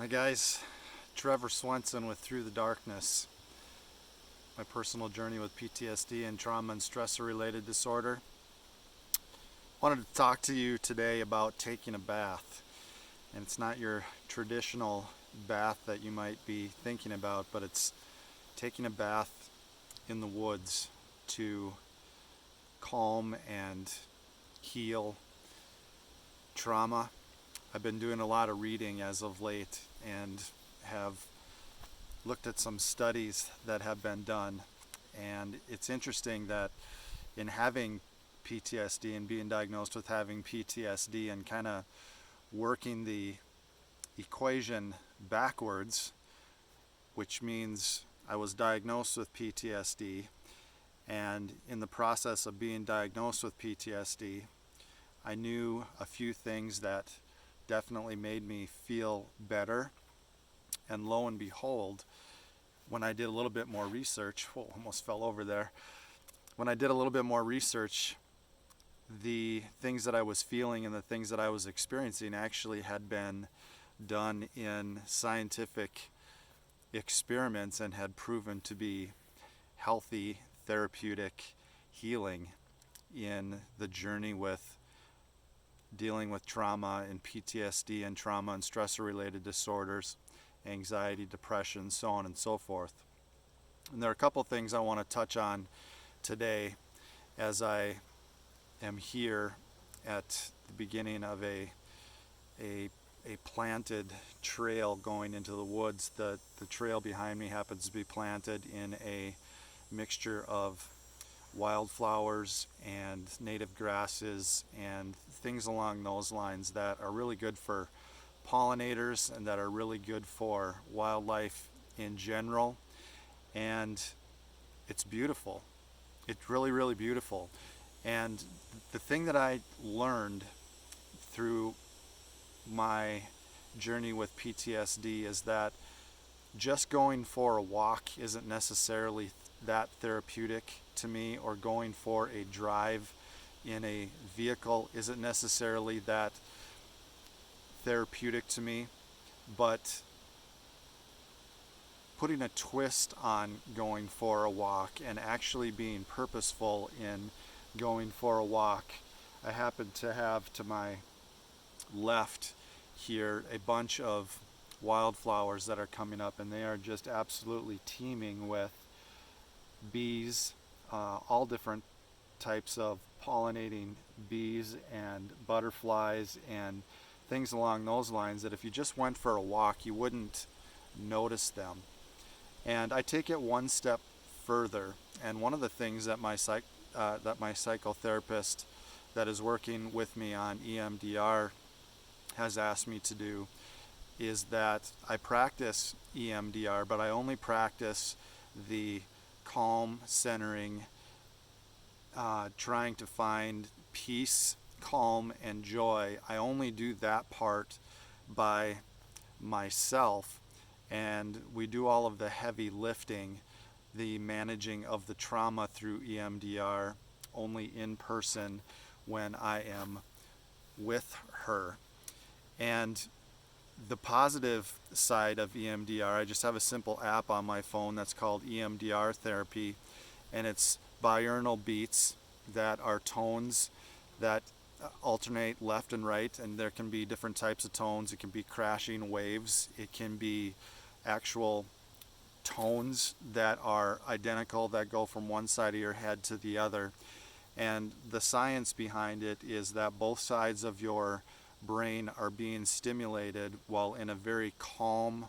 Hi guys, Trevor Swenson with Through the Darkness, my personal journey with PTSD and trauma and stressor-related disorder. Wanted to talk to you today about taking a bath. And it's not your traditional bath that you might be thinking about, but it's taking a bath in the woods to calm and heal trauma. I've been doing a lot of reading as of late and have looked at some studies that have been done. And it's interesting that in having PTSD and being diagnosed with having PTSD and kind of working the equation backwards, which means I was diagnosed with PTSD, and in the process of being diagnosed with PTSD, I knew a few things that definitely made me feel better. And lo and behold, when I did a little bit more research, almost fell over there. When I did a little bit more research, the things that I was feeling and the things that I was experiencing actually had been done in scientific experiments and had proven to be healthy, therapeutic healing in the journey with dealing with trauma and PTSD and trauma and stressor-related disorders, anxiety, depression, so on and so forth. And there are a couple things I want to touch on today as I am here at the beginning of a planted trail going into the woods. The trail behind me happens to be planted in a mixture of wildflowers and native grasses and things along those lines that are really good for pollinators and that are really good for wildlife in general. And it's beautiful. It's really, really beautiful. And the thing that I learned through my journey with PTSD is that just going for a walk isn't necessarily that therapeutic to me, or going for a drive in a vehicle isn't necessarily that therapeutic to me, but putting a twist on going for a walk and actually being purposeful in going for a walk. I happen to have to my left here a bunch of wildflowers that are coming up, and they are just absolutely teeming with bees, all different types of pollinating bees and butterflies and things along those lines that if you just went for a walk you wouldn't notice them. And I take it one step further, and one of the things that my psychotherapist that is working with me on EMDR has asked me to do is that I practice EMDR, but I only practice the calm, centering, trying to find peace, calm, and joy. I only do that part by myself, and we do all of the heavy lifting, the managing of the trauma through EMDR, only in person when I am with her. And the positive side of EMDR, I just have a simple app on my phone that's called EMDR Therapy, and it's binaural beats that are tones that alternate left and right, and there can be different types of tones. It can be crashing waves, it can be actual tones that are identical that go from one side of your head to the other. And the science behind it is that both sides of your brain are being stimulated while in a very calm,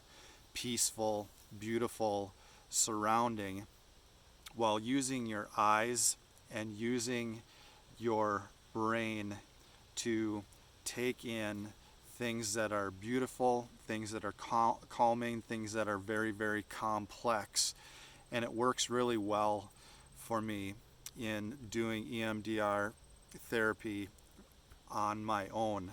peaceful, beautiful surrounding, while using your eyes and using your brain to take in things that are beautiful, things that are calming, things that are very, very complex. And it works really well for me in doing EMDR therapy on my own.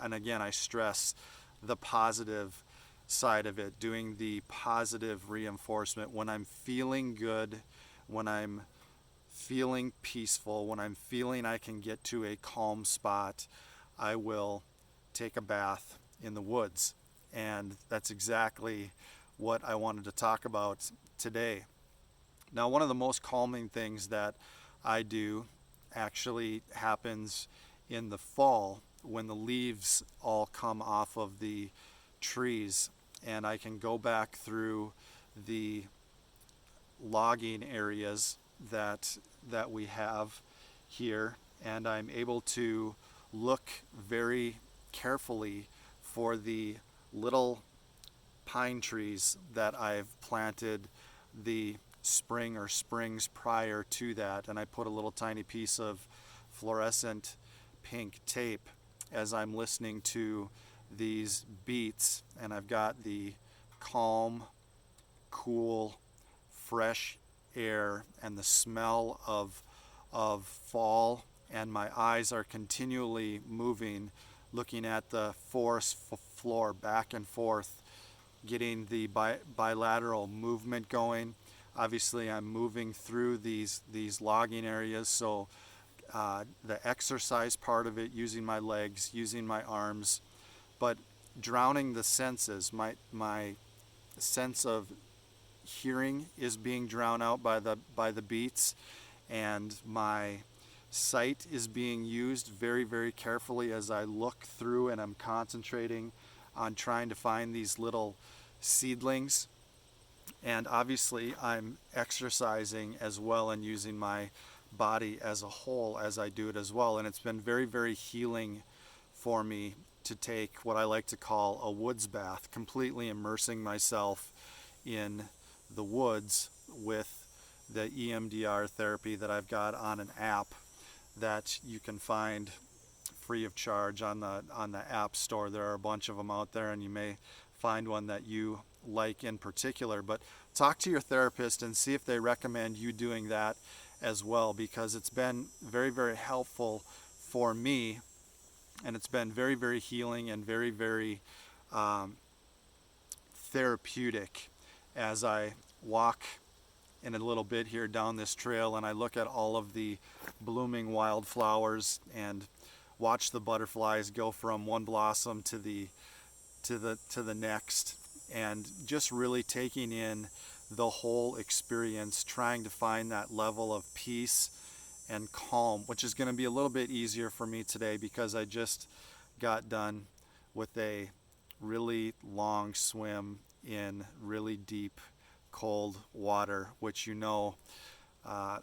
And again, I stress the positive side of it, doing the positive reinforcement. When I'm feeling good, when I'm feeling peaceful, when I'm feeling I can get to a calm spot, I will take a bath in the woods. And that's exactly what I wanted to talk about today. Now, one of the most calming things that I do actually happens in the fall when the leaves all come off of the trees, and I can go back through the logging areas that we have here, and I'm able to look very carefully for the little pine trees that I've planted the spring or springs prior to that, and I put a little tiny piece of fluorescent pink tape as I'm listening to these beats, and I've got the calm, cool, fresh air and the smell of fall, and my eyes are continually moving, looking at the forest floor back and forth, getting the bilateral movement going. Obviously, I'm moving through these logging areas, so the exercise part of it, using my legs, using my arms, but drowning the senses. My sense of hearing is being drowned out by the beats, and my sight is being used very, very carefully as I look through, and I'm concentrating on trying to find these little seedlings. And obviously I'm exercising as well and using my body as a whole as I do it as well. And it's been very, very healing for me to take what I like to call a woods bath, completely immersing myself in the woods with the EMDR therapy that I've got on an app that you can find free of charge on the app store. There are a bunch of them out there, and you may find one that you like in particular. But talk to your therapist and see if they recommend you doing that as well, because it's been very, very helpful for me, and it's been very, very healing and very, very therapeutic as I walk in a little bit here down this trail, and I look at all of the blooming wildflowers and watch the butterflies go from one blossom to the next, and just really taking in the whole experience, trying to find that level of peace and calm, which is going to be a little bit easier for me today because I just got done with a really long swim in really deep cold water, which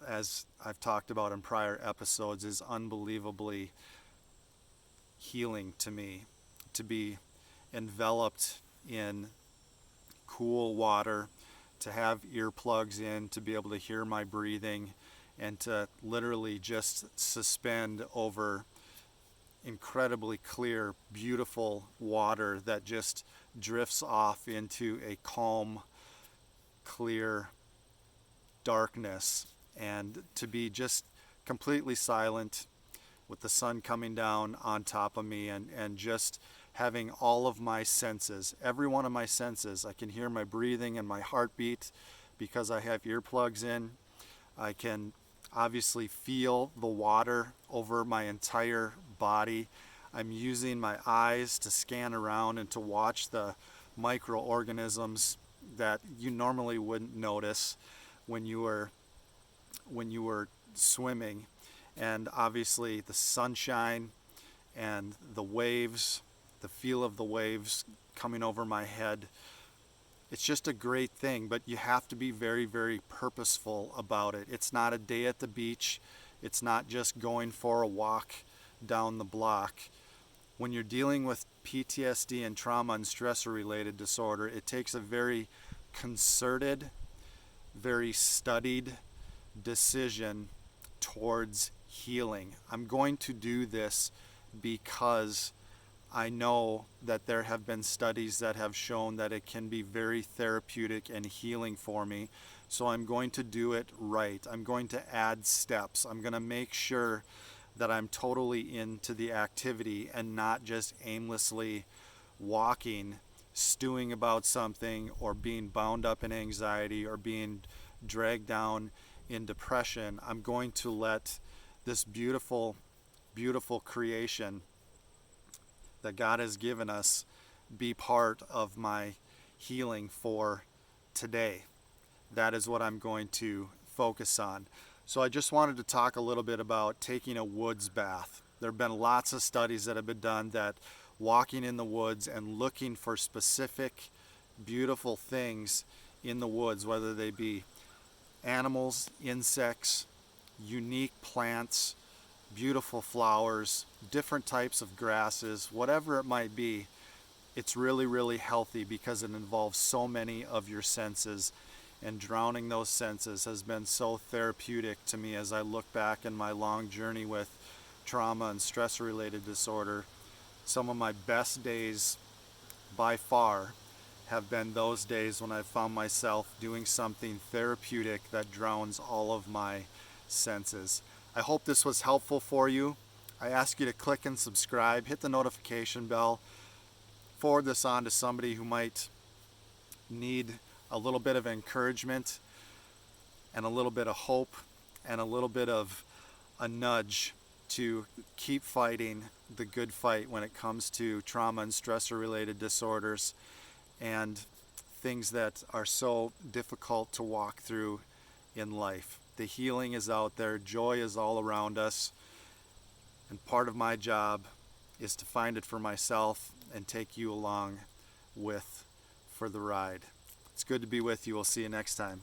as I've talked about in prior episodes, is unbelievably healing to me, to be enveloped in cool water, to have earplugs in, to be able to hear my breathing, and to literally just suspend over incredibly clear, beautiful water that just drifts off into a calm, clear darkness, and to be just completely silent with the sun coming down on top of me, and just having all of my senses, every one of my senses. I can hear my breathing and my heartbeat because I have earplugs in. I can obviously feel the water over my entire body. I'm using my eyes to scan around and to watch the microorganisms that you normally wouldn't notice when you were swimming. And obviously the sunshine and the waves, the feel of the waves coming over my head. It's just a great thing, but you have to be very, very purposeful about it. It's not a day at the beach. It's not just going for a walk down the block. When you're dealing with PTSD and trauma and stressor-related disorder, it takes a very concerted, very studied decision towards healing. I'm going to do this because I know that there have been studies that have shown that it can be very therapeutic and healing for me. So I'm going to do it right. I'm going to add steps. I'm going to make sure that I'm totally into the activity and not just aimlessly walking, stewing about something, or being bound up in anxiety, or being dragged down in depression. I'm going to let this beautiful, beautiful creation that God has given us be part of my healing for today. That is what I'm going to focus on. So I just wanted to talk a little bit about taking a woods bath. There have been lots of studies that have been done that walking in the woods and looking for specific beautiful things in the woods, whether they be animals, insects, unique plants, beautiful flowers, different types of grasses, whatever it might be, it's really, really healthy because it involves so many of your senses, and drowning those senses has been so therapeutic to me as I look back in my long journey with trauma and stressor-related disorder. Some of my best days by far have been those days when I found myself doing something therapeutic that drowns all of my senses. I hope this was helpful for you. I ask you to click and subscribe, hit the notification bell, forward this on to somebody who might need a little bit of encouragement and a little bit of hope and a little bit of a nudge to keep fighting the good fight when it comes to trauma and stressor-related disorders and things that are so difficult to walk through in life. The healing is out there, joy is all around us, and part of my job is to find it for myself and take you along with for the ride. It's good to be with you. We'll see you next time.